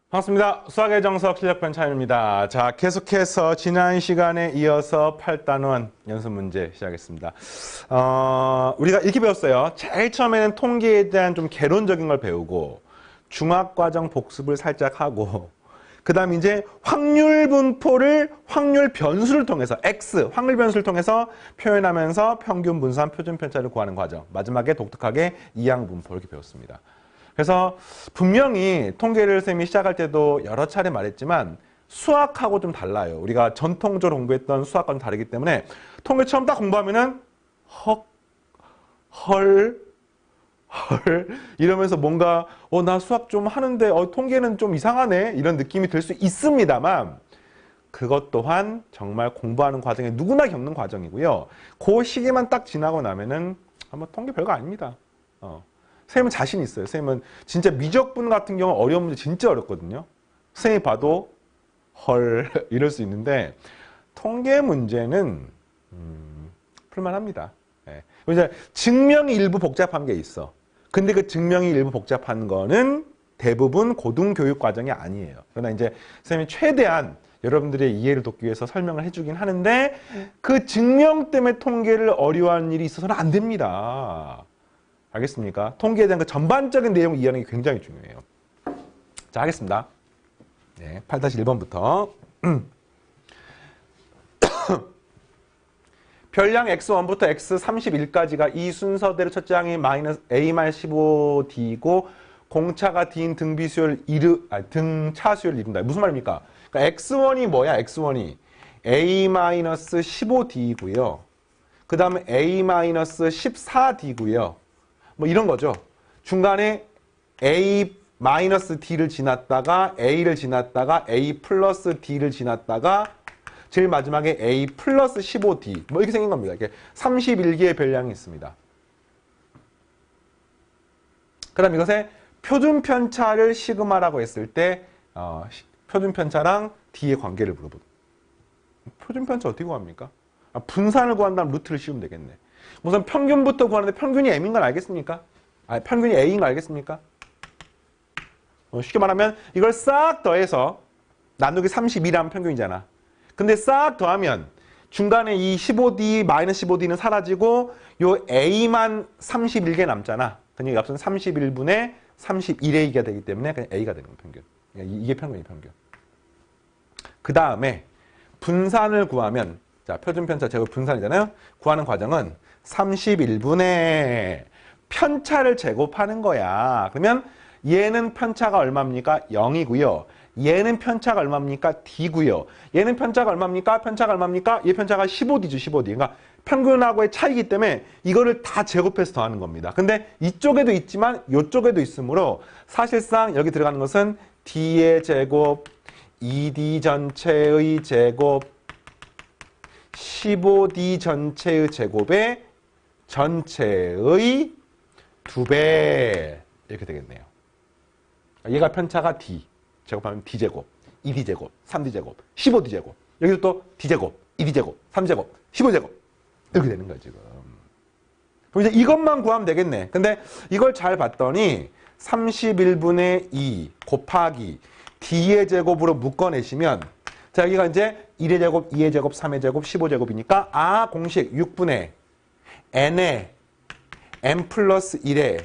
반갑습니다. 수학의 정석 실력편 차임입니다. 자, 계속해서 지난 시간에 이어서 8단원 연습 문제 시작했습니다. 우리가 이렇게 배웠어요. 제일 처음에는 통계에 대한 좀 개론적인 걸 배우고 중학과정 복습을 살짝 하고 그 다음 이제 확률 분포를 확률 변수를 통해서 X, 확률 변수를 통해서 표현하면서 평균 분산 표준 편차를 구하는 과정. 마지막에 독특하게 이항 분포 이렇게 배웠습니다. 그래서 분명히 통계를 쌤이 시작할 때도 여러 차례 말했지만 수학하고 좀 달라요. 우리가 전통적으로 공부했던 수학과는 다르기 때문에 통계 처음 딱 공부하면은 헐 이러면서 뭔가 나 수학 좀 하는데 통계는 좀 이상하네 이런 느낌이 들 수 있습니다만 그것 또한 정말 공부하는 과정에 누구나 겪는 과정이고요. 그 시기만 딱 지나고 나면은 아마 통계 별거 아닙니다. 선생님은 자신 있어요. 선생님은 진짜 미적분 같은 경우 어려운 문제 진짜 어렵거든요. 선생님이 봐도 헐 이럴 수 있는데 통계 문제는 풀만합니다. 네. 이제 증명이 일부 복잡한 게 있어. 근데 그 증명이 일부 복잡한 거는 대부분 고등교육 과정이 아니에요. 그러나 이제 선생님이 최대한 여러분들의 이해를 돕기 위해서 설명을 해주긴 하는데 그 증명 때문에 통계를 어려워하는 일이 있어서는 안 됩니다. 알겠습니까? 통계에 대한 그 전반적인 내용을 이해하는 게 굉장히 중요해요. 자, 하겠습니다. 네, 8-1번부터. 별량 x1부터 x31까지가 이 순서대로 첫째 항이 A-15D이고 공차가 D인 등차 수열을 이룬다. 무슨 말입니까? 그러니까 x1이 뭐야? x1이 A-15D이고요. 그 다음에 A-14D고요. 뭐 이런 거죠. 중간에 A-D를 지났다가 A를 지났다가 A 플러스 D를 지났다가 제일 마지막에 A 플러스 15D 뭐 이렇게 생긴 겁니다. 이렇게 31개의 별량이 있습니다. 그 다음 이것의 표준 편차를 시그마라고 했을 때 표준 편차랑 D의 관계를 물어보고 표준 편차 어떻게 구합니까? 분산을 구한다면 루트를 씌우면 되겠네. 우선 평균부터 구하는데 평균이 M인 걸 알겠습니까? 평균이 A인 걸 알겠습니까? 쉽게 말하면 이걸 싹 더해서 나누기 32라면 평균이잖아. 근데 싹 더하면 중간에 이 15D, 마이너스 15D는 사라지고 요 A만 31개 남잖아. 그러니까 앞선 31분의 31A가 되기 때문에 그냥 A가 되는 거야, 평균. 이게 평균이 평균. 그 다음에 분산을 구하면 자, 표준 편차 제곱 분산이잖아요. 구하는 과정은 31분의 편차를 제곱하는 거야. 그러면 얘는 편차가 얼마입니까? 0이고요. 얘는 편차가 얼마입니까? D고요. 얘는 편차가 얼마입니까? 편차가 얼마입니까? 얘 편차가 15D죠, 15D. 그러니까 평균하고의 차이기 때문에 이거를 다 제곱해서 더하는 겁니다. 근데 이쪽에도 있지만 이쪽에도 있으므로 사실상 여기 들어가는 것은 D의 제곱, 2D 전체의 제곱, 15D 전체의 제곱의 전체의 2배 이렇게 되겠네요. 얘가 편차가 D 제곱하면 D제곱, 2D제곱, 3D제곱, 15D제곱 여기도 또 D제곱, 2D제곱, 3제곱, 15제곱 이렇게 되는 거야 지금. 그럼 이제 이것만 구하면 되겠네. 근데 이걸 잘 봤더니 31분의 2 곱하기 D의 제곱으로 묶어내시면 자 여기가 이제 1의 제곱, 2의 제곱, 3의 제곱, 15제곱이니까 공식 6분의 n에 n 플러스 1에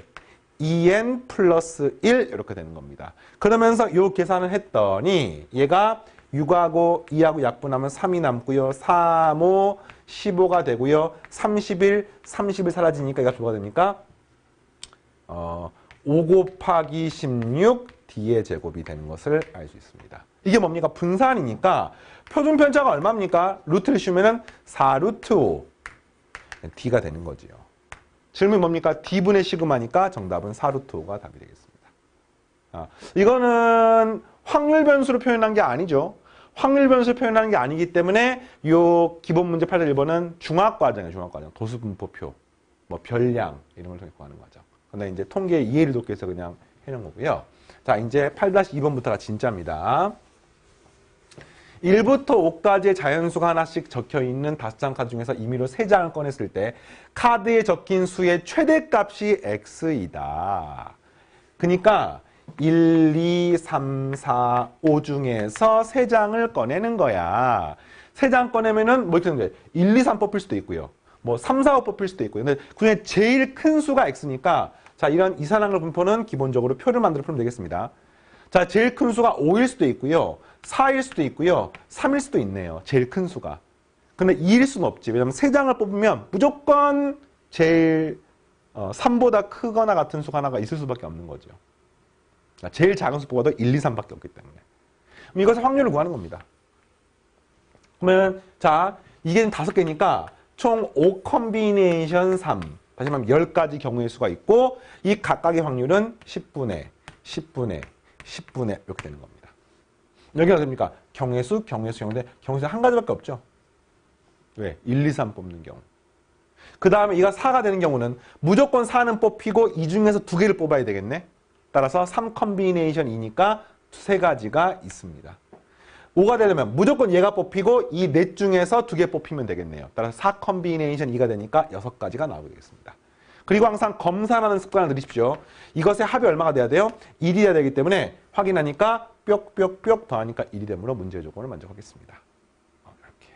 2n 플러스 1 이렇게 되는 겁니다. 그러면서 이 계산을 했더니 얘가 6하고 2하고 약분하면 3이 남고요. 3, 5, 15가 되고요. 31 사라지니까 얘가 뭐가 됩니까? 5 곱하기 16 D의 제곱이 되는 것을 알 수 있습니다. 이게 뭡니까? 분산이니까 표준 편차가 얼마입니까? 루트를 씌우면 4루트 5 D가 되는 거지요. 질문이 뭡니까? D분의 시그마니까 정답은 4루트 5가 답이 되겠습니다. 이거는 확률 변수로 표현한 게 아니죠. 확률 변수로 표현하는 게 아니기 때문에 이 기본 문제 8-1번은 중학과정이에요. 중학과정. 도수분포표, 뭐 별량 이런 걸 통해 구하는 과정. 근데 이제 통계 이해를 돕기 위해서 그냥 해놓은 거고요. 자, 이제 8-2번부터가 진짜입니다. 1부터 5까지의 자연수가 하나씩 적혀있는 5장 카드 중에서 임의로 3장을 꺼냈을 때 카드에 적힌 수의 최대값이 x이다. 그러니까 1, 2, 3, 4, 5 중에서 3장을 꺼내는 거야. 3장 꺼내면은 뭐 이렇게 되는 거예요. 1, 2, 3 뽑힐 수도 있고요. 뭐 3, 4, 5 뽑힐 수도 있고요. 근데 그중에 제일 큰 수가 x니까 자, 이런 이산항을 분포는 기본적으로 표를 만들어 풀면 되겠습니다. 자, 제일 큰 수가 5일 수도 있고요. 4일 수도 있고요. 3일 수도 있네요. 제일 큰 수가. 근데 2일 수는 없지. 왜냐면 3장을 뽑으면 무조건 제일 3보다 크거나 같은 수가 하나가 있을 수밖에 없는 거죠. 제일 작은 수보다도 1, 2, 3밖에 없기 때문에. 그럼 이것을 확률을 구하는 겁니다. 그러면 자, 이게 5개니까 총 5 컨비네이션 3. 다시 말하면 10가지 경우의 수가 있고 이 각각의 확률은 10분의 10분의 10분의 이렇게 되는 겁니다. 여기가 됩니까? 경우의 경우인데 경우의 수 한 가지밖에 없죠. 왜? 1, 2, 3 뽑는 경우. 그 다음에 이가 4가 되는 경우는 무조건 4는 뽑히고 이 중에서 2개를 뽑아야 되겠네. 따라서 3 컨비네이션 2니까 3가지가 있습니다. 5가 되려면 무조건 얘가 뽑히고 이 넷 중에서 2개 뽑히면 되겠네요. 따라서 4 컨비네이션 2가 되니까 6가지가 나오게 되겠습니다. 그리고 항상 검사라는 습관을 들이십시오. 이것의 합이 얼마가 돼야 돼요? 1이 돼야 되기 때문에 확인하니까 뾱뾱뾱 더하니까 1이 되므로 문제의 조건을 만족하겠습니다. 이렇게.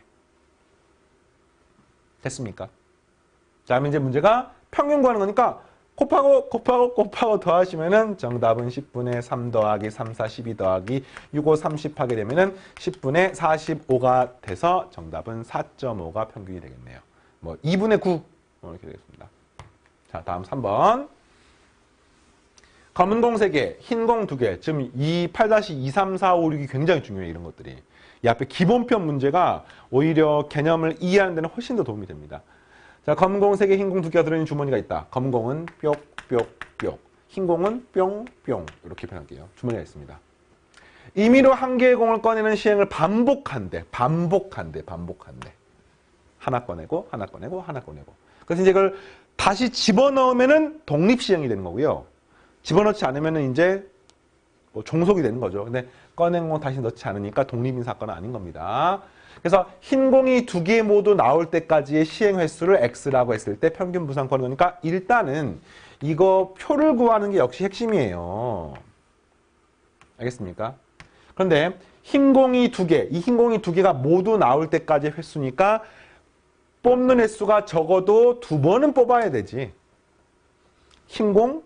됐습니까? 자, 그럼 이제 문제가 평균 구하는 거니까 곱하고 더하시면은 정답은 10분의 3 더하기 3, 4, 12 더하기 6, 5, 30 하게 되면은 10분의 45가 돼서 정답은 4.5가 평균이 되겠네요. 뭐 2분의 9 이렇게 되겠습니다. 자, 다음 3번. 검은 공 3개, 흰 공 2개. 지금 이 8-2, 3, 4, 5, 6이 굉장히 중요해요. 이런 것들이. 이 앞에 기본편 문제가 오히려 개념을 이해하는 데는 훨씬 더 도움이 됩니다. 자, 검은 공 3개, 흰 공 2개가 들어있는 주머니가 있다. 검은 공은 뾱뾱뾱, 흰 공은 뿅뿅 이렇게 표현할게요. 주머니가 있습니다. 임의로 한 개의 공을 꺼내는 시행을 반복한대. 하나 꺼내고 하나 꺼내고 하나 꺼내고. 그래서 이제 이걸 다시 집어넣으면은 독립시행이 되는 거고요. 집어넣지 않으면은 이제 뭐 종속이 되는 거죠. 근데 꺼낸 공 다시 넣지 않으니까 독립인 사건은 아닌 겁니다. 그래서 흰 공이 2개 모두 나올 때까지의 시행 횟수를 x라고 했을 때 평균 부상권을 거니까 일단은 이거 표를 구하는 게 역시 핵심이에요. 알겠습니까? 그런데 흰 공이 2개, 이 흰 공이 2개가 모두 나올 때까지의 횟수니까 뽑는 횟수가 적어도 2번은 뽑아야 되지. 흰 공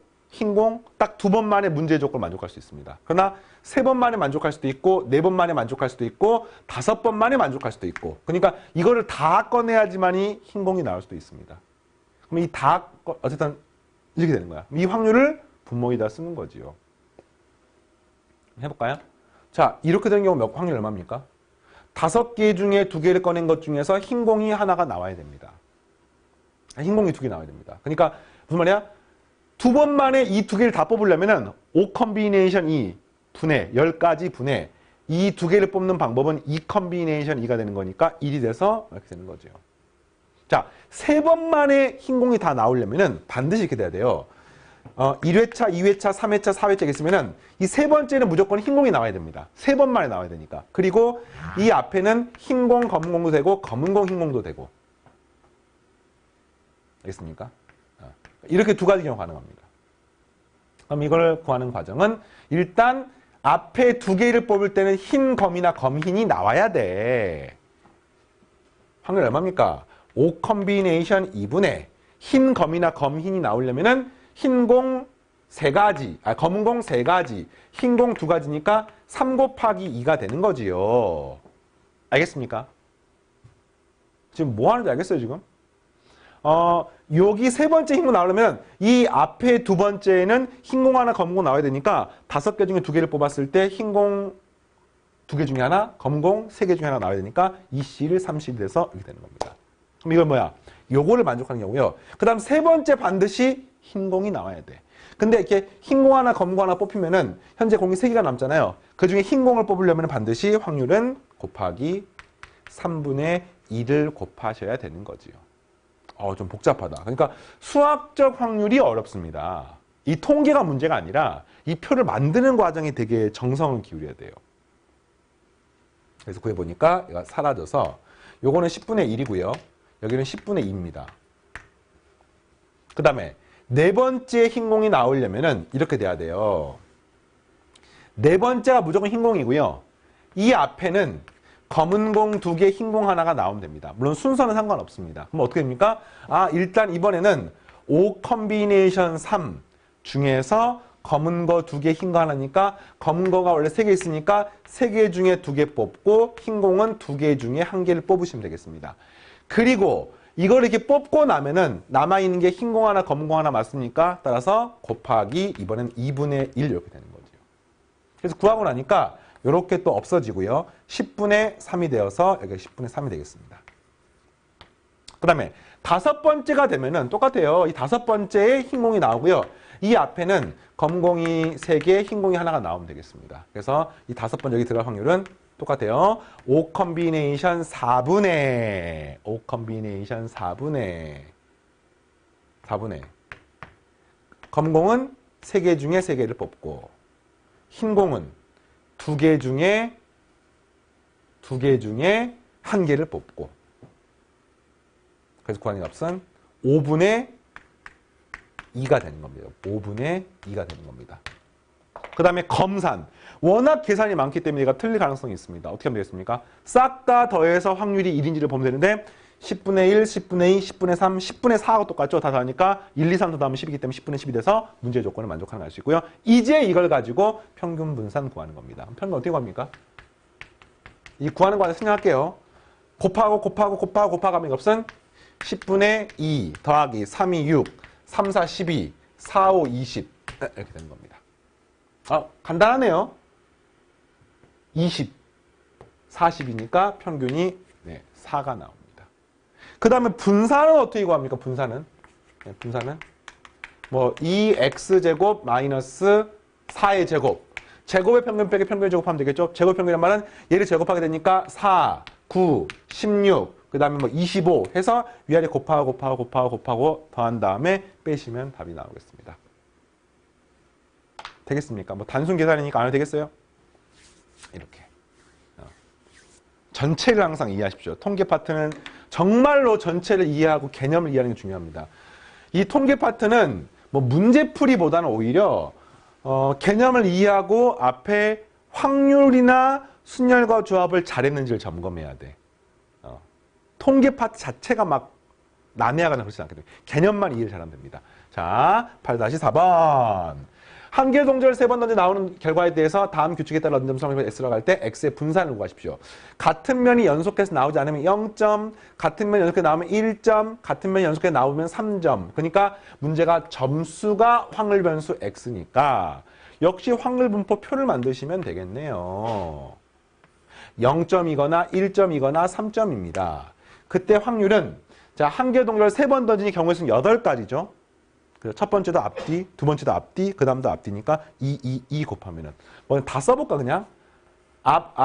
딱 2번 만에 문제의 조건을 만족할 수 있습니다. 그러나 3번 만에 만족할 수도 있고 4번 만에 만족할 수도 있고 5번 만에 만족할 수도 있고 그러니까 이거를 다 꺼내야지만이 흰 공이 나올 수도 있습니다. 그럼 이 다 어쨌든 이렇게 되는 거야. 이 확률을 분모에다 쓰는 거지요. 해볼까요? 자, 이렇게 되는 경우 몇 확률 얼마입니까? 5개 중에 2개를 꺼낸 것 중에서 흰 공이 하나가 나와야 됩니다. 흰 공이 2개 나와야 됩니다. 그러니까 무슨 말이야? 2번 만에 이 2개를 다 뽑으려면은 5 컨비네이션 2 분의 10가지 분의 이 2개를 뽑는 방법은 2 컨비네이션 2가 되는 거니까 1이 돼서 이렇게 되는 거죠. 자, 3번 만에 흰 공이 다 나오려면은 반드시 이렇게 돼야 돼요. 1회차, 2회차, 3회차, 4회차 있으면은 이 3번째는 무조건 흰 공이 나와야 됩니다. 3번 만에 나와야 되니까. 그리고 이 앞에는 흰 공, 검은 공도 되고 검은 공, 흰 공도 되고. 알겠습니까? 이렇게 2가지 경우가 가능합니다. 그럼 이걸 구하는 과정은 일단 앞에 2개를 뽑을 때는 흰 검이나 검흰이 나와야 돼. 확률 얼마입니까? 5 컨비네이션 2분의 흰 검이나 검흰이 나오려면은 흰 공 3가지, 검은 공 3가지, 흰 공 2가지니까 3 곱하기 2가 되는 거지요. 알겠습니까? 지금 뭐 하는지 알겠어요, 지금? 여기 3번째 흰 공 나오려면 이 앞에 2번째는 흰 공 하나, 검은 공 나와야 되니까 5개 중에 2개를 뽑았을 때 흰 공 2개 중에 하나, 검은 공 3개 중에 하나 나와야 되니까 2C를 3C 돼서 이렇게 되는 겁니다. 그럼 이건 뭐야? 요거를 만족하는 경우고요. 그 다음 3번째 반드시 흰 공이 나와야 돼. 근데 이렇게 흰 공 하나, 검은 공 하나 뽑히면은 현재 공이 3개가 남잖아요. 그 중에 흰 공을 뽑으려면 반드시 확률은 곱하기 3분의 2를 곱하셔야 되는 거지요. 좀 복잡하다. 그러니까 수학적 확률이 어렵습니다. 이 통계가 문제가 아니라 이 표를 만드는 과정이 되게 정성을 기울여야 돼요. 그래서 구해보니까 얘가 사라져서 요거는 10분의 1이고요. 여기는 10분의 2입니다. 그 다음에 4번째 흰 공이 나오려면은 이렇게 돼야 돼요. 네 번째가 무조건 흰 공이고요. 이 앞에는 검은 공 2개, 흰 공 하나가 나오면 됩니다. 물론 순서는 상관없습니다. 그럼 어떻게 됩니까? 일단 이번에는 5 컨비네이션 3 중에서 검은 거 2개, 흰 거 하나니까 검은 거가 원래 3개 있으니까 3개 중에 2개 뽑고 흰 공은 2개 중에 1개를 뽑으시면 되겠습니다. 그리고 이걸 이렇게 뽑고 나면은 남아있는 게 흰 공 하나, 검은 공 하나 맞습니까? 따라서 곱하기 이번엔 2분의 1 이렇게 되는 거죠. 그래서 구하고 나니까 이렇게 또 없어지고요. 10분의 3이 되어서 여기가 10분의 3이 되겠습니다. 그 다음에 5번째가 되면은 똑같아요. 이 5번째에 흰 공이 나오고요. 이 앞에는 검은 공이 3개, 흰 공이 하나가 나오면 되겠습니다. 그래서 이 5번째 여기 들어갈 확률은 똑같아요. 5 컨비네이션 4분의 5 컨비네이션 4분의 검은 공은 3개 중에 3개를 뽑고 흰 공은 2개 중에 1개를 뽑고 그래서 구하는 값은 5분의 2가 되는 겁니다. 5분의 2가 되는 겁니다. 그 다음에 검산. 워낙 계산이 많기 때문에 얘가 틀릴 가능성이 있습니다. 어떻게 하면 되겠습니까? 싹 다 더해서 확률이 1인지를 보면 되는데 10분의 1, 10분의 2, 10분의 3, 10분의 4하고 똑같죠? 다 더하니까 1, 2, 3 더하면 10이기 때문에 10분의 10이 돼서 문제의 조건을 만족하는 걸 알 수 있고요. 이제 이걸 가지고 평균 분산 구하는 겁니다. 평균 어떻게 구합니까? 이 구하는 거 하나 생각할게요. 곱하면 값은 10분의 2 더하기 3이 6, 3, 4, 12, 4, 5, 20 이렇게 되는 겁니다. 간단하네요. 20, 40이니까 평균이 4가 나옵니다. 그 다음에 분산은 어떻게 구합니까? 분산은 뭐 2x제곱 마이너스 4의 제곱. 제곱의 평균 빼기 평균의 제곱하면 되겠죠? 제곱 평균이란 말은 얘를 제곱하게 되니까 4, 9, 16, 그 다음에 뭐 25 해서 위아래 곱하고 더한 다음에 빼시면 답이 나오겠습니다. 되겠습니까? 뭐 단순 계산이니까 안 해도 되겠어요? 이렇게. 전체를 항상 이해하십시오. 통계 파트는 정말로 전체를 이해하고 개념을 이해하는 게 중요합니다. 이 통계 파트는 뭐 문제풀이보다는 오히려 개념을 이해하고 앞에 확률이나 순열과 조합을 잘했는지를 점검해야 돼. 통계 파트 자체가 막 난해하거나 그렇지 않거든요. 개념만 이해를 잘하면 됩니다. 자, 8-4번. 한 개의 동전을 3번 던져 나오는 결과에 대해서 다음 규칙에 따라 런점 성립을 X라고 할 때 X의 분산을 구하십시오. 같은 면이 연속해서 나오지 않으면 0점, 같은 면이 연속해서 나오면 1점, 같은 면이 연속해서 나오면 3점. 그러니까 문제가 점수가 확률 변수 X니까 역시 확률 분포 표를 만드시면 되겠네요. 0점이거나 1점이거나 3점입니다. 그때 확률은 자, 한 개의 동전을 3번 던지는 경우의 수는 8가지죠. 첫 번째도 앞뒤, 두 번째도 앞뒤, 그 다음도 앞뒤니까 2 곱하면은 뭐 다 써볼까 그냥? 앞,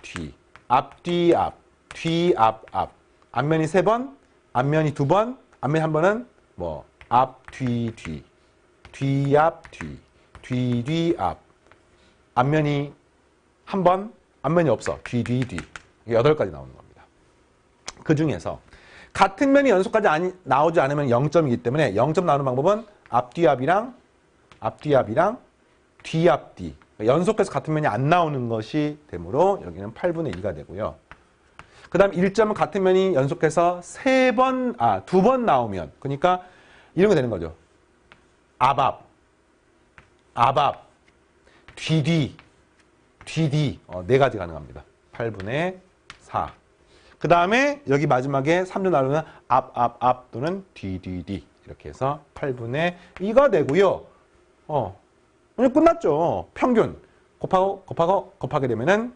뒤, 앞뒤, 앞, 뒤, 앞. 앞면이 3번, 앞면이 2번, 앞면이 1번은 뭐 앞, 뒤, 뒤, 앞, 뒤, 앞. 앞면이 1번, 앞면이 없어. 뒤. 8가지 나오는 겁니다. 그 중에서 같은 면이 연속까지 나오지 않으면 0점이기 때문에 0점 나오는 방법은 앞뒤압이랑 뒤앞뒤. 연속해서 같은 면이 안 나오는 것이 되므로 여기는 8분의 2가 되고요. 그 다음 1점은 같은 면이 연속해서 2번 나오면 그러니까 이런 거 되는 거죠. 앞, 뒤. 4가지 가능합니다. 8분의 4. 그 다음에 여기 마지막에 3점 나오면 앞 또는 뒤 이렇게 해서 8분의 2가 되고요. 오늘 끝났죠. 평균 곱하게 되면은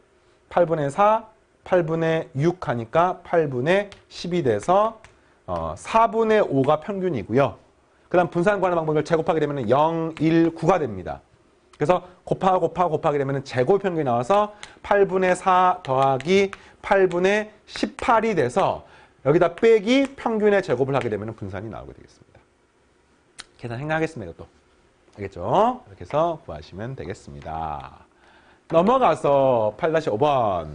8분의 4, 8분의 6 하니까 8분의 10이 돼서 4분의 5가 평균이고요. 그 다음 분산 구하는 방법을 제곱하게 되면 0, 1, 9가 됩니다. 그래서 곱하게 되면 제곱 평균이 나와서 8분의 4 더하기 8분의 18이 돼서 여기다 빼기 평균의 제곱을 하게 되면 분산이 나오게 되겠습니다. 계산 생각하겠습니다. 이것도. 알겠죠? 이렇게 해서 구하시면 되겠습니다. 넘어가서 8-5번.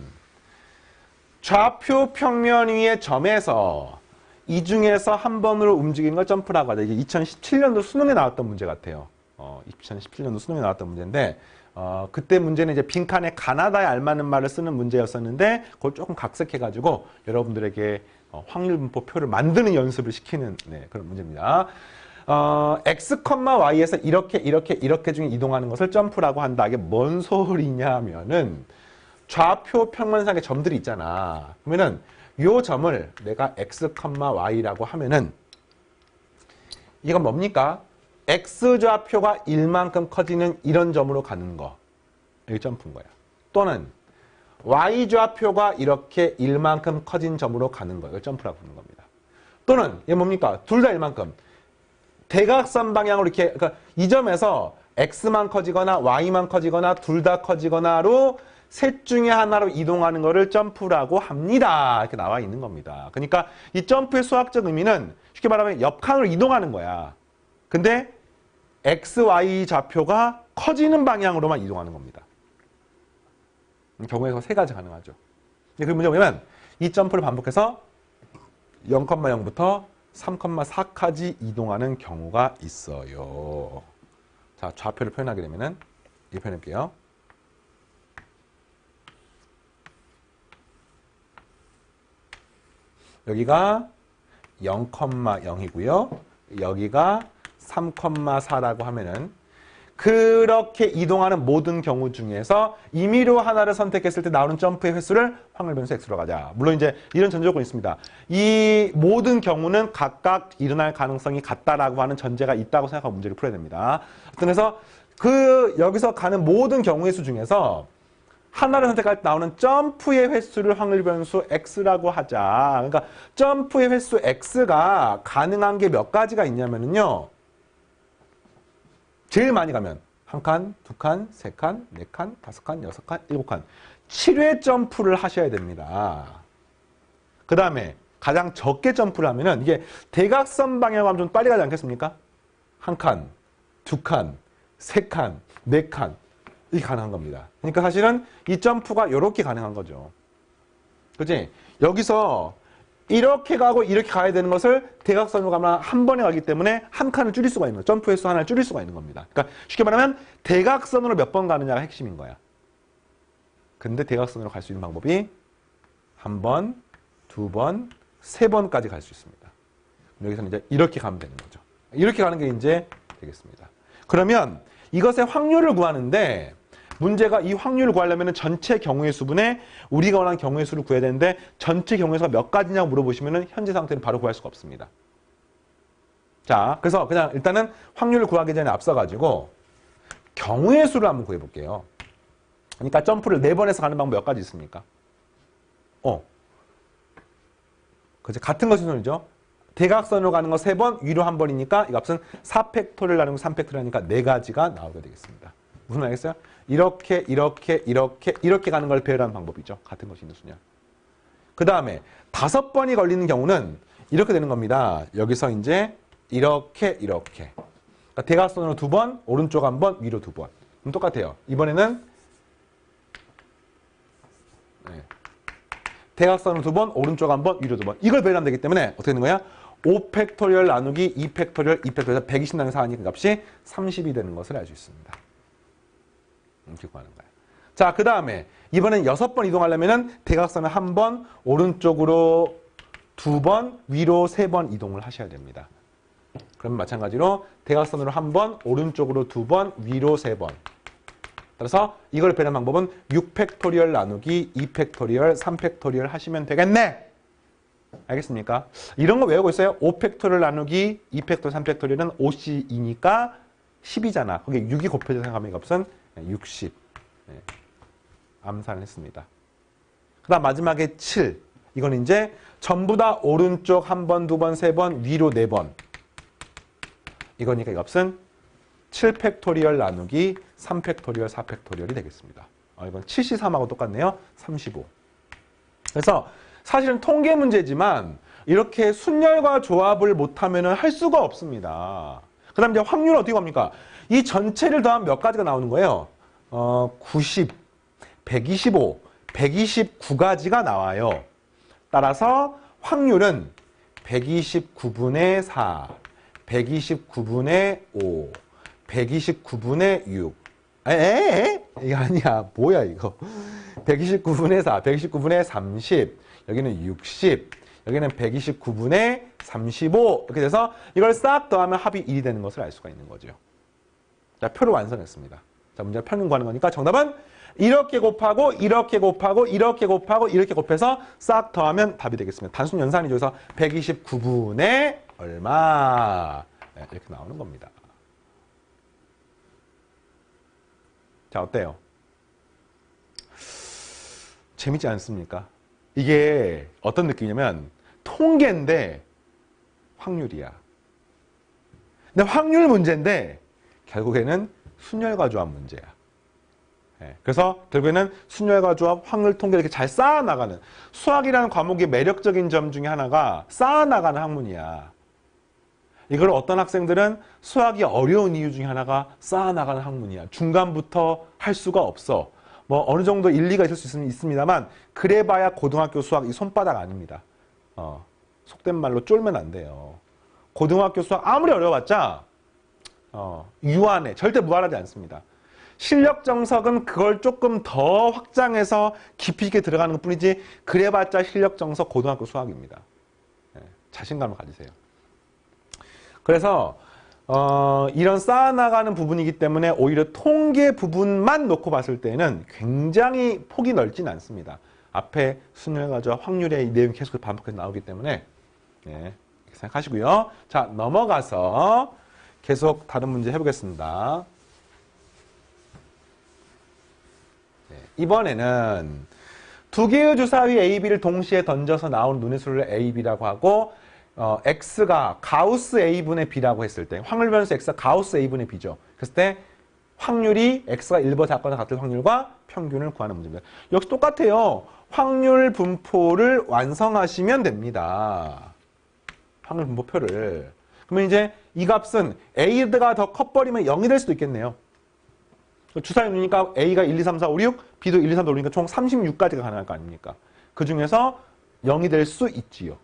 좌표 평면 위의 점에서 이 중에서 한 번으로 움직이는 걸 점프라고 하죠. 이게 2017년도 수능에 나왔던 문제 같아요. 2017년도 수능에 나왔던 문제인데 그때 문제는 이제 빈칸에 가나다에 알맞는 말을 쓰는 문제였었는데 그걸 조금 각색해가지고 여러분들에게 확률 분포표를 만드는 연습을 시키는 그런 문제입니다. x, y에서 이렇게 중에 이동하는 것을 점프라고 한다. 이게 뭔 소리냐면은 좌표 평면상의 점들이 있잖아. 그러면은 요 점을 내가 x, y라고 하면은 이건 뭡니까? x좌표가 1만큼 커지는 이런 점으로 가는 거. 이게 점프인 거야. 또는 y좌표가 이렇게 1만큼 커진 점으로 가는 거. 이걸 점프라고 부르는 겁니다. 또는 이게 뭡니까? 둘 다 1만큼. 대각선 방향으로 이렇게, 그러니까 이 점에서 x만 커지거나 y만 커지거나 둘 다 커지거나로 셋 중에 하나로 이동하는 것을 점프라고 합니다. 이렇게 나와 있는 겁니다. 그러니까 이 점프의 수학적 의미는 쉽게 말하면 옆 칸으로 이동하는 거야. 근데 x, y 좌표가 커지는 방향으로만 이동하는 겁니다. 경우에서 세 가지 가능하죠. 그 문제가 뭐냐면 이 점프를 반복해서 0,0부터 3,4까지 이동하는 경우가 있어요. 자, 좌표를 표현하게 되면은 이렇게 표현할게요. 여기가 0,0이고요. 여기가 3,4라고 하면은 그렇게 이동하는 모든 경우 중에서 임의로 하나를 선택했을 때 나오는 점프의 횟수를 확률 변수 x로 가자. 물론 이제 이런 전제조건이 있습니다. 이 모든 경우는 각각 일어날 가능성이 같다라고 하는 전제가 있다고 생각하고 문제를 풀어야 됩니다. 그래서 여기서 가는 모든 경우의 수 중에서 하나를 선택할 때 나오는 점프의 횟수를 확률 변수 x라고 하자. 그러니까 점프의 횟수 x가 가능한 게 몇 가지가 있냐면요. 제일 많이 가면 1칸, 2칸, 3칸, 4칸, 5칸, 6칸, 7칸 7회 점프를 하셔야 됩니다. 그 다음에 가장 적게 점프를 하면은 이게 대각선 방향으로 하면 좀 빨리 가지 않겠습니까? 1칸, 2칸, 3칸, 4칸 이게 가능한 겁니다. 그러니까 사실은 이 점프가 이렇게 가능한 거죠. 그치? 여기서 이렇게 가고 이렇게 가야 되는 것을 대각선으로 가면 한 번에 가기 때문에 한 칸을 줄일 수가 있는 거예요. 점프 횟수 하나를 줄일 수가 있는 겁니다. 그러니까 쉽게 말하면 대각선으로 몇 번 가느냐가 핵심인 거야. 근데 대각선으로 갈 수 있는 방법이 한 번, 두 번, 세 번까지 갈 수 있습니다. 여기서는 이제 이렇게 가면 되는 거죠. 이렇게 가는 게 이제 되겠습니다. 그러면 이것의 확률을 구하는데 문제가 이 확률을 구하려면 전체 경우의 수분에 우리가 원하는 경우의 수를 구해야 되는데 전체 경우의 수가 몇 가지냐고 물어보시면 현재 상태는 바로 구할 수가 없습니다. 자, 그래서 그냥 일단은 확률을 구하기 전에 앞서가지고 경우의 수를 한번 구해볼게요. 그러니까 점프를 4번 해서 가는 방법 몇 가지 있습니까? 그치? 같은 것이 소리죠. 대각선으로 가는 거 3번, 위로 1번이니까 이 값은 4팩토리얼 나누고 3팩토리얼 하니까 4가지가 나오게 되겠습니다. 무슨 말이겠어요? 이렇게 가는 걸 배열하는 방법이죠. 같은 것이 있는 수냐. 그 다음에 5번이 걸리는 경우는 이렇게 되는 겁니다. 여기서 이제 이렇게. 그러니까 대각선으로 2번, 오른쪽 1번, 위로 2번. 그럼 똑같아요. 이번에는 대각선으로 2번, 오른쪽 1번, 위로 2번. 이걸 배열하면 되기 때문에 어떻게 되는 거야? 5팩토리얼 나누기 2팩토리얼, 2팩토리얼 120 나누기 4하니까 그 값이 30이 되는 것을 알 수 있습니다. 이렇게 구하는 거야. 자, 그 다음에 이번엔 6번 이동하려면은 대각선을 1번, 오른쪽으로 2번, 위로 3번 이동을 하셔야 됩니다. 그럼 마찬가지로 대각선으로 1번, 오른쪽으로 2번, 위로 3번. 따라서 이걸 배열하는 방법은 6팩토리얼 나누기 2팩토리얼, 3팩토리얼 하시면 되겠네. 알겠습니까? 이런 거 외우고 있어요. 5팩토리얼 나누기 2팩토리얼, 3팩토리얼은 5C이니까 10이잖아. 거기에 6이 곱해져 생각하면 이 값은 60. 암산을 했습니다. 그 다음 마지막에 7. 이건 이제 전부 다 오른쪽 1번, 2번, 3번, 위로 4번. 이거니까 이 값은 7팩토리얼 나누기 3팩토리얼, 4팩토리얼이 되겠습니다. 이건 7C3하고 똑같네요. 35. 그래서 사실은 통계 문제지만 이렇게 순열과 조합을 못하면 할 수가 없습니다. 그 다음 이제 확률은 어떻게 합니까? 이 전체를 더하면 몇 가지가 나오는 거예요? 90, 125, 129가지가 나와요. 따라서 확률은 129분의 4, 129분의 5, 129분의 6. 이거 아니야. 뭐야 이거. 129분의 4, 129분의 30, 여기는 60, 여기는 129분의 35 이렇게 돼서 이걸 싹 더하면 합이 1이 되는 것을 알 수가 있는 거죠. 자, 표를 완성했습니다. 자, 문제가 평균 구하는 거니까 정답은 이렇게 곱하고 이렇게 곱하고 이렇게 곱하고 이렇게 곱해서 싹 더하면 답이 되겠습니다. 단순 연산이죠. 그래서 129분의 얼마 네, 이렇게 나오는 겁니다. 자, 어때요? 재밌지 않습니까? 이게 어떤 느낌이냐면 통계인데 확률이야. 근데 확률 문제인데 결국에는 순열과 조합 문제야. 네, 그래서 결국에는 순열과 조합, 확률, 통계 이렇게 잘 쌓아나가는 수학이라는 과목의 매력적인 점 중에 하나가 쌓아나가는 학문이야. 이걸 어떤 학생들은 수학이 어려운 이유 중에 하나가 쌓아나가는 학문이야. 중간부터 할 수가 없어. 뭐 어느 정도 일리가 있을 수 있습니다만 그래봐야 고등학교 수학 이 손바닥 아닙니다. 속된 말로 쫄면 안 돼요. 고등학교 수학 아무리 어려워봤자 유한해. 절대 무한하지 않습니다. 실력 정석은 그걸 조금 더 확장해서 깊이 있게 들어가는 것 뿐이지 그래봤자 실력 정석 고등학교 수학입니다. 네, 자신감을 가지세요. 그래서 이런 쌓아나가는 부분이기 때문에 오히려 통계 부분만 놓고 봤을 때는 굉장히 폭이 넓진 않습니다. 앞에 순열과 조합, 확률의 내용이 계속 반복해서 나오기 때문에 네, 이렇게 생각하시고요. 자, 넘어가서 계속 다른 문제 해보겠습니다. 네, 이번에는 두 개의 주사위 A, B를 동시에 던져서 나온 눈의 수를 A, B라고 하고 X가 가우스 A분의 B라고 했을 때 확률 변수 X가 가우스 A분의 B죠. 그랬을 때 확률이 X가 1번 작거나 같은 확률과 평균을 구하는 문제입니다. 역시 똑같아요. 확률 분포를 완성하시면 됩니다. 확률 분포표를. 그러면 이제 이 값은 A가 더 커버리면 0이 될 수도 있겠네요. 주사위 누니까 A가 1, 2, 3, 4, 5, 6, B도 1, 2, 3, 4, 5, 6이니까 총 36가지가 가능할 거 아닙니까? 그 중에서 0이 될 수 있지요.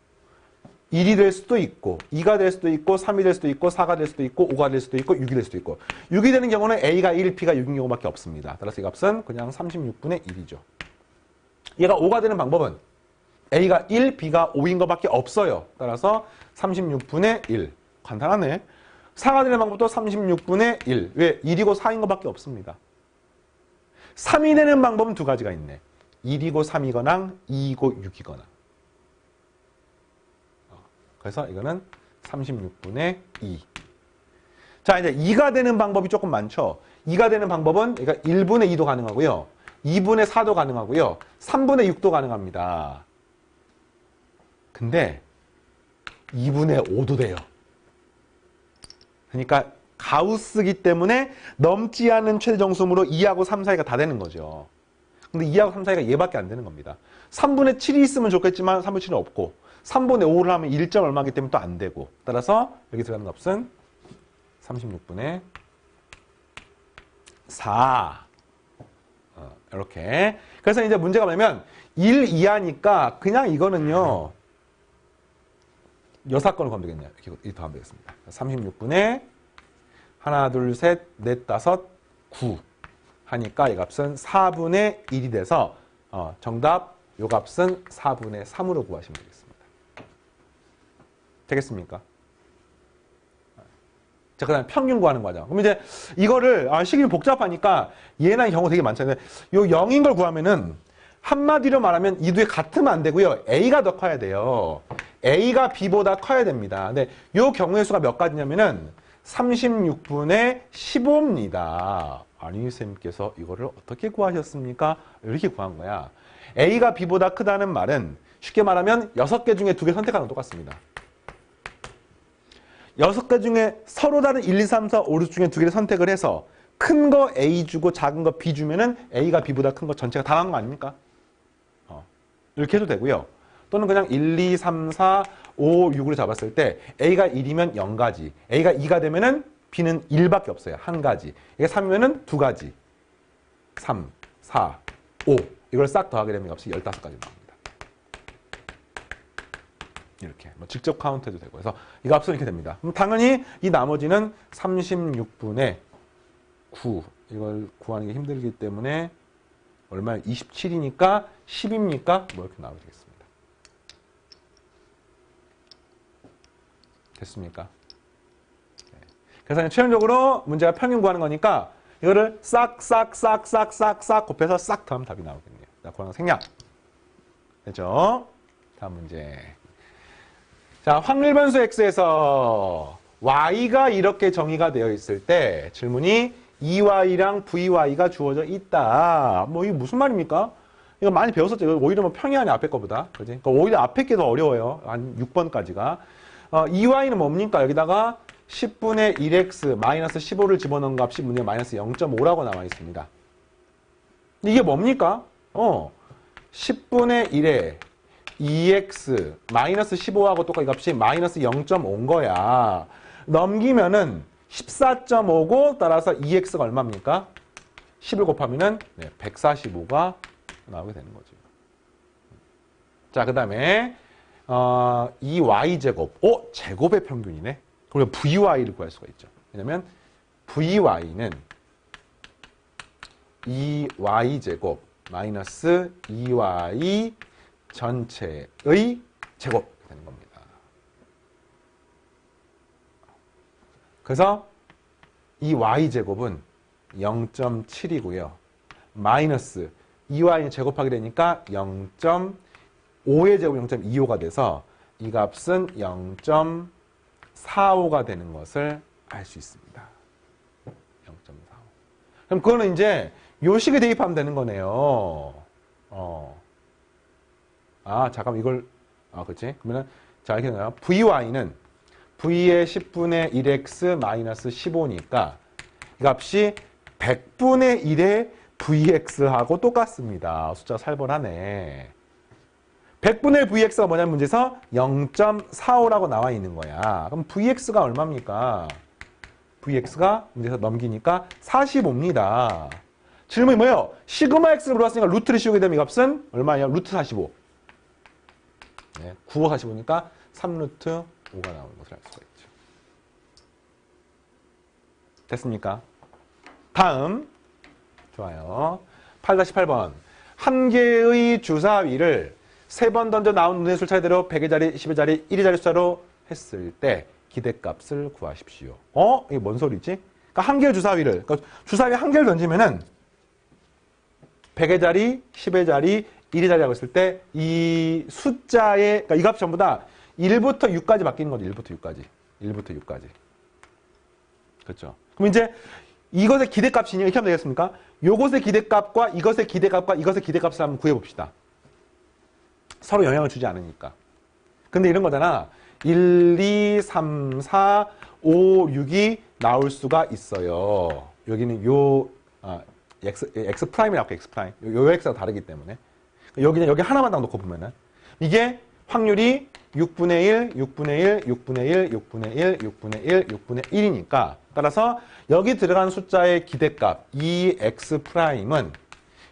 1이 될 수도 있고 2가 될 수도 있고 3이 될 수도 있고 4가 될 수도 있고 5가 될 수도 있고 6이 될 수도 있고 6이 되는 경우는 A가 1, B가 6인 경우밖에 없습니다. 따라서 이 값은 그냥 36분의 1이죠. 얘가 5가 되는 방법은 A가 1, B가 5인 것밖에 없어요. 따라서 36분의 1. 간단하네. 4가 되는 방법도 36분의 1. 왜? 1이고 4인 것밖에 없습니다. 3이 되는 방법은 두 가지가 있네. 1이고 3이거나 2이고 6이거나. 그래서 이거는 36분의 2. 자, 이제 2가 되는 방법이 조금 많죠. 2가 되는 방법은 그러니까 1분의 2도 가능하고요. 2분의 4도 가능하고요. 3분의 6도 가능합니다. 근데 2분의 5도 돼요. 그러니까 가우스기 때문에 넘지 않는 최대 정수므로 2하고 3 사이가 다 되는 거죠. 근데 2하고 3 사이가 얘밖에 안 되는 겁니다. 3분의 7이 있으면 좋겠지만 3분의 7은 없고 3분의 5를 하면 1점 얼마기 때문에 또 안 되고 따라서 여기 들어가는 값은 36분의 4 이렇게. 그래서 이제 문제가 뭐냐면 1 이하니까 그냥 이거는요 6건을 구하면 되겠네요. 이렇게 더하면 되겠습니다. 36분의 하나, 둘, 셋, 넷, 다섯, 9 하니까 이 값은 4분의 1이 돼서 정답 요 값은 4분의 3으로 구하시면 되겠습니다. 되겠습니까? 자, 그 다음에 평균 구하는 과정. 그럼 이제 이거를 식이 복잡하니까 얘나 경우 되게 많잖아요. 요 0인 걸 구하면은 한마디로 말하면 이 두개 같으면 안 되고요. A가 더 커야 돼요. A가 B보다 커야 됩니다. 근데 요 경우의 수가 몇 가지냐면은 36분의 15입니다. 아니, 쌤께서 이거를 어떻게 구하셨습니까? 이렇게 구한 거야. A가 B보다 크다는 말은 쉽게 말하면 6개 중에 2개 선택하는 거 똑같습니다. 6개 중에 서로 다른 1, 2, 3, 4, 5, 6 중에 2개를 선택을 해서 큰 거 A 주고 작은 거 B 주면은 A가 B보다 큰 거 전체가 다 나온 거 아닙니까? 이렇게 해도 되고요. 또는 그냥 1, 2, 3, 4, 5, 6으로 잡았을 때 A가 1이면 0가지, A가 2가 되면은 B는 1밖에 없어요. 한 가지. 이게 3이면은 2가지. 3, 4, 5. 이걸 싹 더하게 되면 값이 15가지 나옵니다. 이렇게 직접 카운트해도 되고. 그래서 이 값은 이렇게 됩니다. 그럼 당연히 이 나머지는 36분의 9 이걸 구하는 게 힘들기 때문에 얼마야? 27이니까 10입니까? 뭐 이렇게 나오게 되겠습니다. 됐습니까? 네. 그래서 최종적으로 문제가 평균 구하는 거니까 이거를 싹 곱해서 싹 더하면 답이 나오겠네요. 자, 구하는 생략. 됐죠? 다음 문제. 자, 확률 변수 x에서 y가 이렇게 정의가 되어 있을 때 질문이 2y랑 vy가 주어져 있다. 뭐 이게 무슨 말입니까? 이거 많이 배웠었죠. 이거 오히려 뭐 평이하네 앞에 거보다. 그지? 그러니까 오히려 앞에 게 더 어려워요. 한 6번까지가. 2y는 뭡니까? 여기다가 10분의 1x 마이너스 15를 집어넣은 값이 문제 마이너스 0.5라고 나와 있습니다. 이게 뭡니까? 10분의 1에 2x 마이너스 15하고 똑같이 값이 마이너스 0.5인 거야. 넘기면은 14.5고 따라서 2x가 얼마입니까? 10을 곱하면은 145가 나오게 되는 거죠. 자, 그 다음에 이 y제곱. 제곱의 평균이네. 그럼 vy를 구할 수가 있죠. 왜냐면 vy는 2y제곱 마이너스 2y 전체의 제곱 되는 겁니다. 그래서 이 y제곱은 0.7이고요. 마이너스 2y는 제곱하게 되니까 0.5의 제곱 0.25가 돼서 이 값은 0.45가 되는 것을 알 수 있습니다. 0.45. 그럼 그거는 이제 요 식에 대입하면 되는 거네요. 잠깐만 이걸 그렇지? 그러면은 자 이렇게 나와요. vy는 v의 10분의 1x 마이너스 15니까 이 값이 100분의 1의 vx하고 똑같습니다. 숫자 살벌하네. 100분의 1 vx가 뭐냐면 문제에서 0.45라고 나와 있는 거야. 그럼 vx가 얼마입니까? vx가 문제에서 넘기니까 45입니다. 질문이 뭐예요? 시그마 x를 물어봤으니까 루트를 씌우게 되면 이 값은 얼마예요? 루트 45. 9호 45니까 3루트 5가 나오는 것을 알 수가 있죠. 됐습니까? 다음. 좋아요. 8-8번. 한 개의 주사위를 3번 던져 나온 눈의 술 차례대로 100의 자리, 10의 자리, 1의 자리 숫자로 했을 때 기대값을 구하십시오. 이게 뭔 소리지? 그러니까 한 개의 주사위를, 그러니까 주사위 한 개를 던지면은 100의 자리, 10의 자리, 1의 자리라고 했을 때 이 숫자의, 그러니까 이 값이 전부 다 1부터 6까지 바뀌는 거죠. 1부터 6까지. 1부터 6까지. 그렇죠. 그럼 이제 이것의 기대값이니 이렇게 하면 되겠습니까? 요것의 기대값과 이것의 기대값과 이것의 기대값을 한번 구해봅시다. 서로 영향을 주지 않으니까. 근데 이런 거잖아. 1, 2, 3, 4, 5, 6이 나올 수가 있어요. 여기는 X 프라임이라고 X 프라임. 요 X가 다르기 때문에. 여기는 여기 하나만 딱 놓고 보면은. 이게 확률이 6분의 1, 6분의 1, 6분의 1, 6분의 1, 6분의 1, 6분의 1이니까 따라서 여기 들어간 숫자의 기대값 이 X 프라임은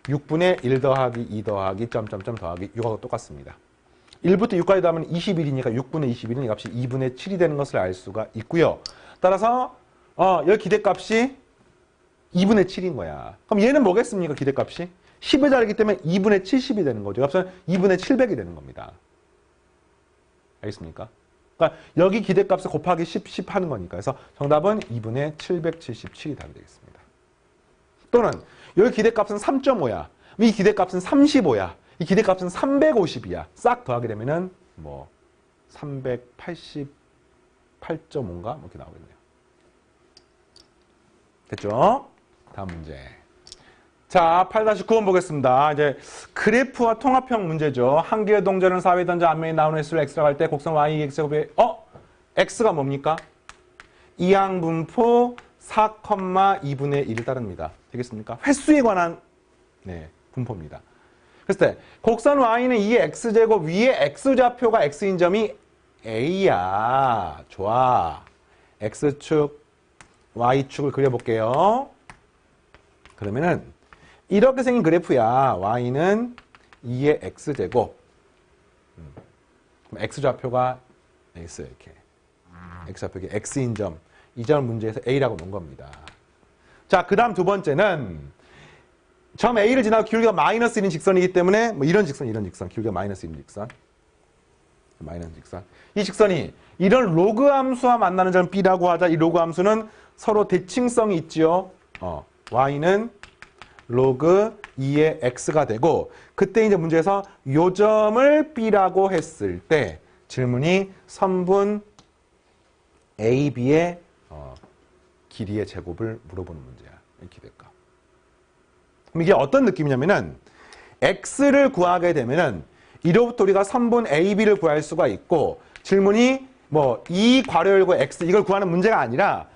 6분의 1 더하기 2 더하기 점점점 더하기 6하고 똑같습니다. 1부터 6까지 더하면 21이니까 6분의 21은 이 값이 2분의 7이 되는 것을 알 수가 있고요. 따라서 여기 기대값이 2분의 7인 거야. 그럼 얘는 뭐겠습니까? 기대값이 10의 자리이기 때문에 2분의 70이 되는 거죠. 값은 2분의 700이 되는 겁니다. 알겠습니까? 그러니까 여기 기대값을 곱하기 10 하는 거니까. 그래서 정답은 2분의 777이 답이 되겠습니다. 또는 여기 기대값은 3.5야. 이 기대값은 35야. 이 기대값은 350이야. 싹 더하게 되면은 뭐 388.5인가? 이렇게 나오겠네요. 됐죠? 다음 문제. 자, 8-9번 보겠습니다. 이제 그래프와 통합형 문제죠. 한 개의 동전을 4회 던져 앞면에 나오는 횟수를 x라고 할 때 곡선 y, x제곱에 x가 뭡니까? 이항분포 4,2분의 1을 따릅니다. 되겠습니까? 횟수에 관한 분포입니다. 그랬을 때 곡선 y는 이 x제곱 위에 x좌표가 x인 점이 a야. 좋아. x축, y축을 그려볼게요. 그러면은 이렇게 생긴 그래프야. y는 2의 x제곱. x좌표가 x 이렇게. x좌표가 x인 점. 이 점을 문제에서 a라고 놓은 겁니다. 자, 그 다음 두 번째는 점 A를 지나고 기울기가 마이너스 1인 직선이기 때문에 뭐 이런 직선, 기울기가 마이너스 1인 직선. 마이너스 직선. 이 직선이 이런 로그 함수와 만나는 점 B라고 하자. 이 로그 함수는 서로 대칭성이 있지요. Y는 로그 2의 X가 되고 그때 이제 문제에서 요 점을 B라고 했을 때 질문이 선분 AB의 길이의 제곱을 물어보는 문제야. 이렇게 될까? 그럼 이게 어떤 느낌이냐면은 X를 구하게 되면은 이로부터 우리가 선분 AB를 구할 수가 있고 질문이 뭐 2 괄호 열고 X 이걸 구하는 문제가 아니라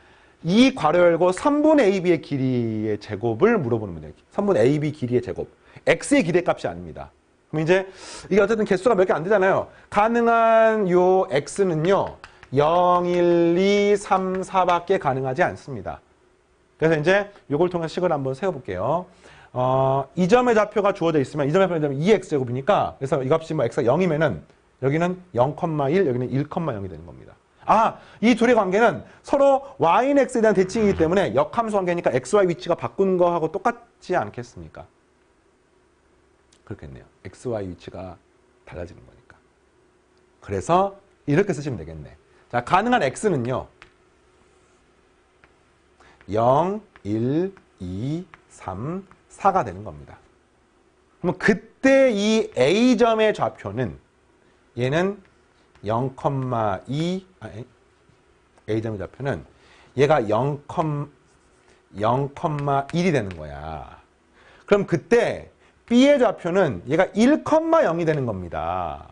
2 괄호 열고 선분 AB의 길이의 제곱을 물어보는 문제예요. 선분 AB 길이의 제곱. X의 길이의 값이 아닙니다. 그럼 이제 이게 어쨌든 개수가 몇 개 안 되잖아요. 가능한 요 X는요. 0, 1, 2, 3, 4밖에 가능하지 않습니다. 그래서 이제 요걸 통해서 식을 한번 세워볼게요. 이 점의 좌표가 주어져 있으면 이 점의 좌표는 2x제곱이니까 그래서 이 값이 뭐 x가 0이면은 여기는 0,1 여기는 1,0이 되는 겁니다. 이 둘의 관계는 서로 y는 x에 대한 대칭이기 때문에 역함수 관계니까 xy 위치가 바꾸는 거하고 똑같지 않겠습니까? 그렇겠네요. xy 위치가 달라지는 거니까. 그래서 이렇게 쓰시면 되겠네. 자, 가능한 x는요. 0, 1, 2, 3, 4가 되는 겁니다. 그럼 그때 이 A점의 좌표는 얘는 0,2 A점의 좌표는 얘가 0,1이 되는 거야. 그럼 그때 B의 좌표는 얘가 1,0이 되는 겁니다.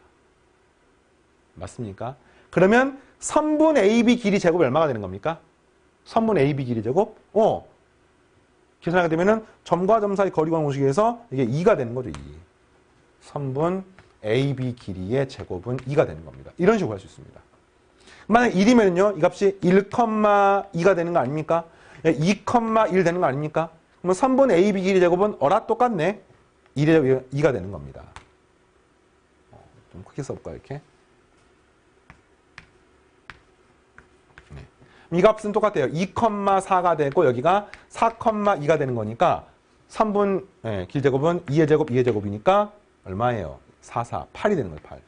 맞습니까? 그러면 선분 AB 길이 제곱이 얼마가 되는 겁니까? 선분 AB 길이 제곱? 계산하게 되면은 점과 점 사이 거리 구하는 공식에서 이게 2가 되는 거죠. 2. 선분 AB 길이의 제곱은 2가 되는 겁니다. 이런 식으로 할 수 있습니다. 만약 1이면요. 이 값이 1,2가 되는 거 아닙니까? 2,1 되는 거 아닙니까? 그러면 선분 AB 길이 제곱은 똑같네. 2가 되는 겁니다. 좀 크게 써볼까요? 이렇게. 이 값은 똑같아요. 2,4가 되고 여기가 4,2가 되는 거니까 3분 길제곱은 2의 제곱, 2의 제곱이니까 얼마예요? 4, 8이 되는 거예요. 8.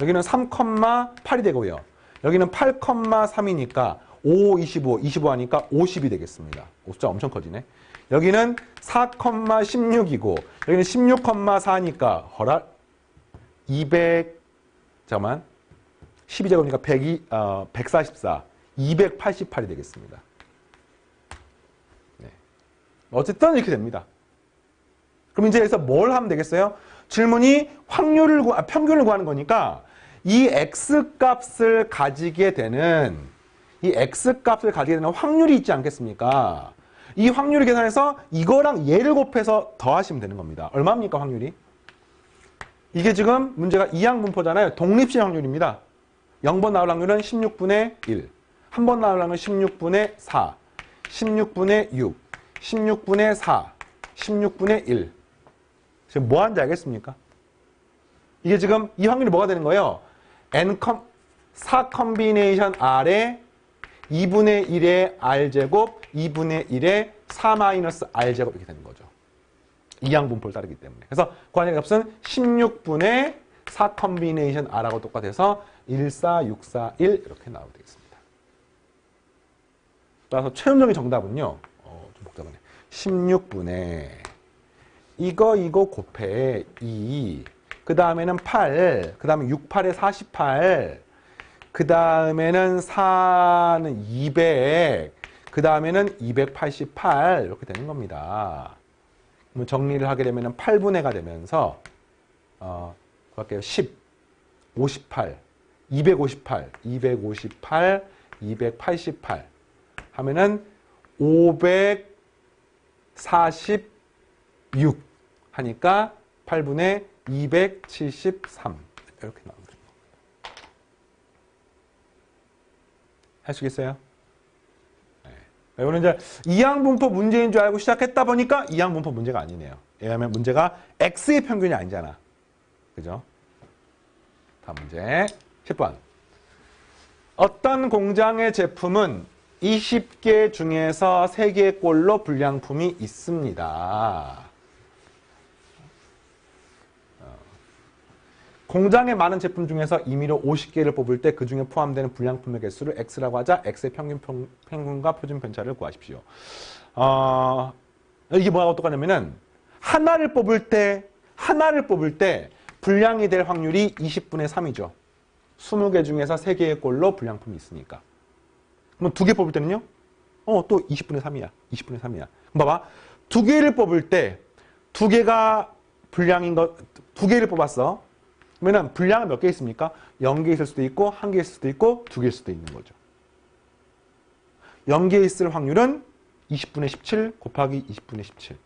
여기는 3,8이 되고요. 여기는 8,3이니까 5, 25, 25 하니까 50이 되겠습니다. 숫자 엄청 커지네. 여기는 4,16이고 여기는 16,4니까 12제곱이니까 144. 288이 되겠습니다. 네. 어쨌든 이렇게 됩니다. 그럼 이제 여기서 뭘 하면 되겠어요? 질문이 평균을 구하는 거니까 이 x값을 가지게 되는 확률이 있지 않겠습니까? 이 확률을 계산해서 이거랑 얘를 곱해서 더하시면 되는 겁니다. 얼마입니까, 확률이? 이게 지금 문제가 이항분포잖아요. 독립식 확률입니다. 0번 나올 확률은 16분의 1. 한 번 나올 확률은 16분의 4, 16분의 6, 16분의 4, 16분의 1. 지금 뭐 하는지 알겠습니까? 이게 지금 이 확률이 뭐가 되는 거예요? 4 컨비네이션 R에 2분의 1의 R제곱, 2분의 1의 4 마이너스 R제곱 이렇게 되는 거죠. 이항분포를 따르기 때문에. 그래서 구하는 값은 16분의 4 컨비네이션 R하고 똑같아서 1, 4, 6, 4, 1 이렇게 나오게 되겠습니다. 따라서 최종적인 정답은요. 좀 복잡하네. 16분의 이거 곱해 2. 그 다음에는 8. 그 다음에 6, 8에 48. 그 다음에는 4는 200. 그 다음에는 288. 이렇게 되는 겁니다. 그럼 정리를 하게 되면 8분의가 되면서 할게요. 10, 58, 258, 258, 288 하면은 546 하니까 8분의 273 이렇게 나옵니다. 할 수 있겠어요? 네. 이거는 이제 이항분포 문제인 줄 알고 시작했다 보니까 이항분포 문제가 아니네요. 왜냐하면 문제가 x의 평균이 아니잖아. 그죠? 다음 문제 10번. 어떤 공장의 제품은 20개 중에서 3개의 꼴로 불량품이 있습니다. 공장에 많은 제품 중에서 임의로 50개를 뽑을 때 그 중에 포함되는 불량품의 개수를 X라고 하자. X의 평균과 표준 편차를 구하십시오. 이게 뭐하고 똑같냐면은 하나를 뽑을 때 불량이 될 확률이 20분의 3이죠. 20개 중에서 3개의 꼴로 불량품이 있으니까. 그럼 2개 뽑을 때는요? 또 20분의 3이야. 20분의 3이야. 그럼 봐봐. 2개를 뽑을 때 2개가 불량인 거, 2개를 뽑았어. 그러면 분량은 몇 개 있습니까? 0개 있을 수도 있고 1개 있을 수도 있고 2개일 수도 있는 거죠. 0개 있을 확률은 20분의 17 곱하기 20분의 17.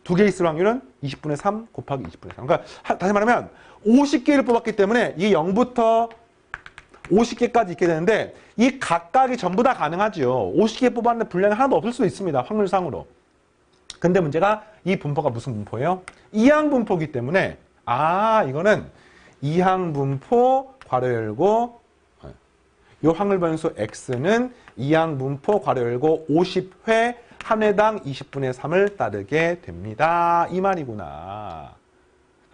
2개 있을 확률은 20분의 3 곱하기 20분의 3. 그러니까 다시 말하면 50개를 뽑았기 때문에 이 0부터 50개까지 있게 되는데 이 각각이 전부 다 가능하죠. 50개 뽑았는데 분량이 하나도 없을 수도 있습니다. 확률상으로. 근데 문제가 이 분포가 무슨 분포예요? 이항분포이기 때문에 이거는 이항분포 괄호 열고 요 확률 변수 x는 이항분포 괄호 열고 50회 한 회당 20분의 3을 따르게 됩니다. 이 말이구나.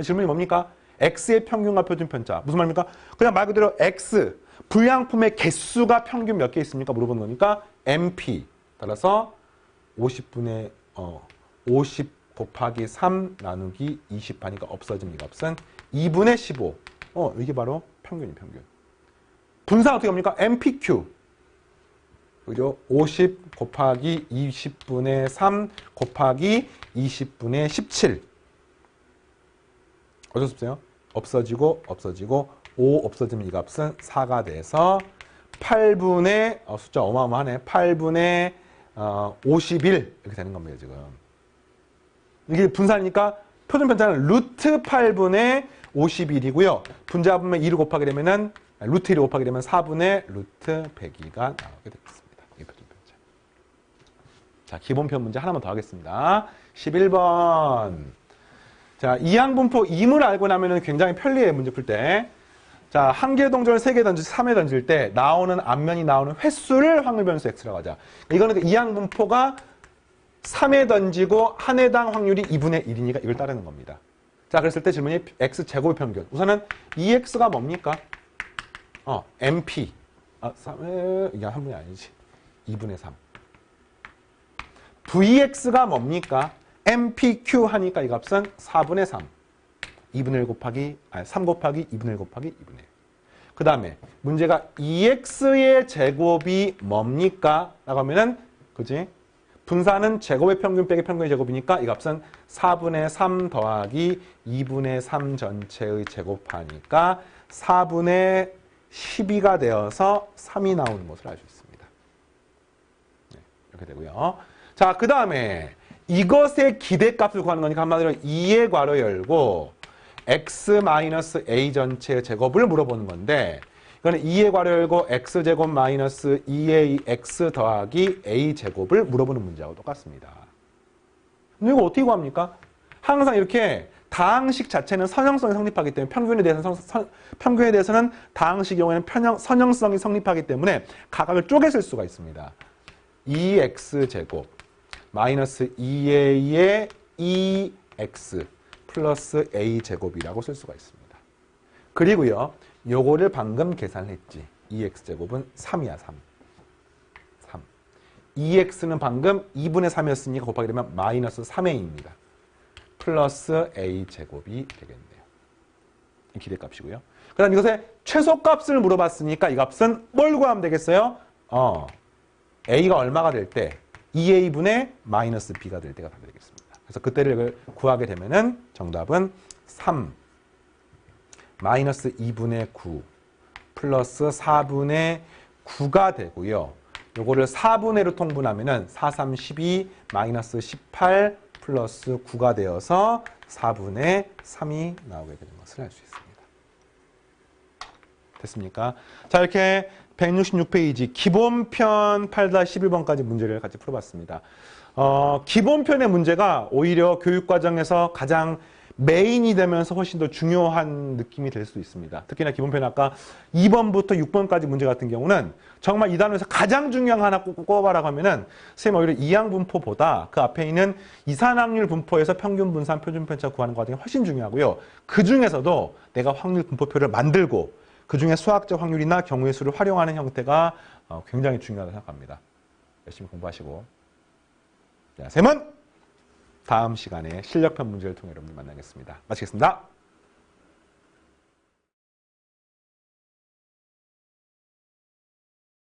질문이 뭡니까? x의 평균과 표준 편차. 무슨 말입니까? 그냥 말 그대로 x 불량품의 개수가 평균 몇 개 있습니까? 물어보는 거니까 mp 따라서 50 곱하기 3 나누기 20 하니까 없어집니다. 없은 2분의 15. 이게 바로 평균이 평균. 분산 어떻게 합니까? MPQ. 그죠? 50 곱하기 20분의 3 곱하기 20분의 17. 어쩔 수 없어요. 없어지고 5 없어지면 이 값은 4가 돼서 8분의 숫자 어마어마하네. 8분의 51 이렇게 되는 겁니다. 지금. 이게 분산이니까 표준 편차는 루트 8분의 51이고요. 분자분면 2를 곱하게 되면은 루트 1을 곱하게 되면 4분의 루트 102가 나오게 되겠습니다. 이게 표준 편차. 자, 기본편 문제 하나만 더 하겠습니다. 11번. 자, 이항분포 임을 알고 나면은 굉장히 편리해요. 문제 풀 때. 자, 1개 동전을 3개 던질, 3회 던질 때 나오는 앞면이 나오는 횟수를 확률 변수 x라고 하자. 이거는 이항분포가 3회 던지고 한 회당 확률이 2분의 1이니까 이걸 따르는 겁니다. 자, 그랬을 때 질문이 x제곱의 평균. 우선은 2x가 뭡니까? mp. 3회, 이게 한 분이 아니지. 2분의 3. vx가 뭡니까? mpq 하니까 이 값은 4분의 3. 2분의 1 곱하기, 3 곱하기 2분의 1 곱하기 2분의 1. 그 다음에 문제가 2x의 제곱이 뭡니까? 라고 하면은, 그지? 분산은 제곱의 평균 빼기 평균의 제곱이니까 이 값은 4분의 3 더하기 2분의 3 전체의 제곱하니까 4분의 12가 되어서 3이 나오는 것을 알 수 있습니다. 네, 이렇게 되고요. 자, 그 다음에 이것의 기대값을 구하는 거니까 한마디로 2의 괄호 열고 x-a 전체의 제곱을 물어보는 건데 이거는 2의 괄호 열고 x제곱 마이너스 2ax 더하기 a제곱을 물어보는 문제하고 똑같습니다. 근데 이거 어떻게 구합니까? 항상 이렇게 다항식 자체는 선형성이 성립하기 때문에 평균에 대해서는 다항식 경우에는 선형성이 성립하기 때문에 각각을 쪼개 쓸 수가 있습니다. 2x제곱 마이너스 2a의 2x 플러스 a제곱이라고 쓸 수가 있습니다. 그리고요. 요거를 방금 계산했지. 2x제곱은 3이야. 3. 2x는 방금 2분의 3이었으니까 곱하게 되면 마이너스 3a입니다. 플러스 a제곱이 되겠네요. 이 기대값이고요. 그 다음 이것의 최소값을 물어봤으니까 이 값은 뭘 구하면 되겠어요? a가 얼마가 될 때 2a분의 마이너스 b가 될 때가 답이 되겠습니다. 그래서 그때를 구하게 되면은 정답은 3 마이너스 2분의 9 플러스 4분의 9가 되고요. 요거를 4분의로 통분하면은 4, 3, 12 마이너스 18 플러스 9가 되어서 4분의 3이 나오게 되는 것을 알 수 있습니다. 됐습니까? 자, 이렇게 166페이지 기본편 8-11번까지 문제를 같이 풀어봤습니다. 기본편의 문제가 오히려 교육과정에서 가장 메인이 되면서 훨씬 더 중요한 느낌이 될 수 있습니다. 특히나 기본편 아까 2번부터 6번까지 문제 같은 경우는 정말 이 단원에서 가장 중요한 거 하나 꼽아라고 하면은 선생님 오히려 이항 분포보다 그 앞에 있는 이산확률 분포에서 평균 분산 표준 편차 구하는 과정이 훨씬 중요하고요. 그 중에서도 내가 확률 분포표를 만들고 그 중에 수학적 확률이나 경우의 수를 활용하는 형태가 굉장히 중요하다고 생각합니다. 열심히 공부하시고. 자, 쌤은 다음 시간에 실력편 문제를 통해 여러분들 만나겠습니다. 마치겠습니다.